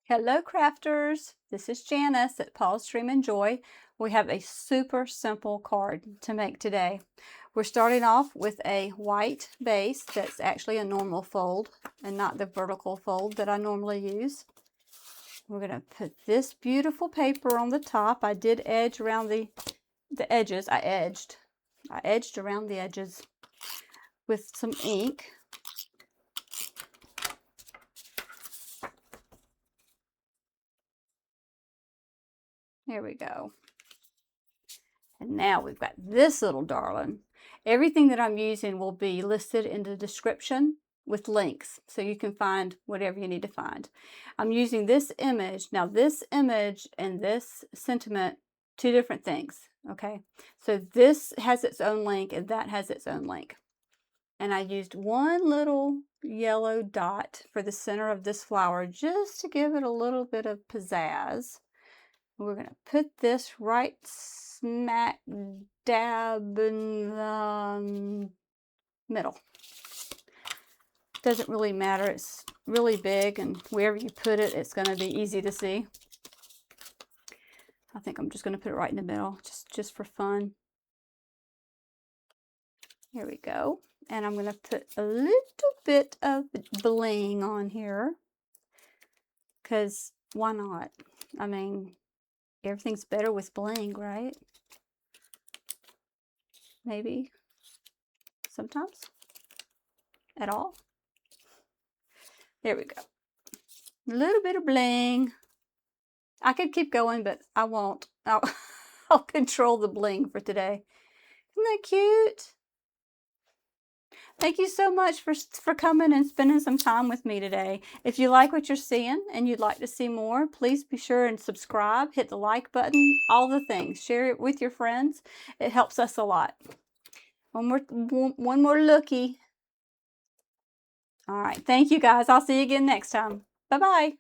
Hello crafters, this is Janice at Paul's Dream and Joy. We have a super simple card to make today. We're starting off with a white base that's actually a normal fold and not the vertical fold that I normally use. We're going to put this beautiful paper on the top. I did edge around the edges. I edged around the edges with some ink. There we go. And now we've got this little darling. Everything that I'm using will be listed in the description with links, so you can find whatever you need to find. I'm using this image. Now this image and this sentiment, two different things, okay? So this has its own link and that has its own link. And I used one little yellow dot for the center of this flower just to give it a little bit of pizzazz. We're going to put this right smack dab in the middle. Doesn't really matter. It's really big, and wherever you put it, it's going to be easy to see. I think I'm just going to put it right in the middle, just for fun. Here we go. And I'm going to put a little bit of bling on here, because why not? I mean, everything's better with bling, right? Maybe sometimes at all. There we go. A little bit of bling. I could keep going, but I won't. I'll control the bling for today. Isn't that cute? Thank you so much for coming and spending some time with me today. If you like what you're seeing and you'd like to see more, please be sure and subscribe, hit the like button, all the things. Share it with your friends. It helps us a lot. One more looky. All right. Thank you guys. I'll see you again next time. Bye-bye.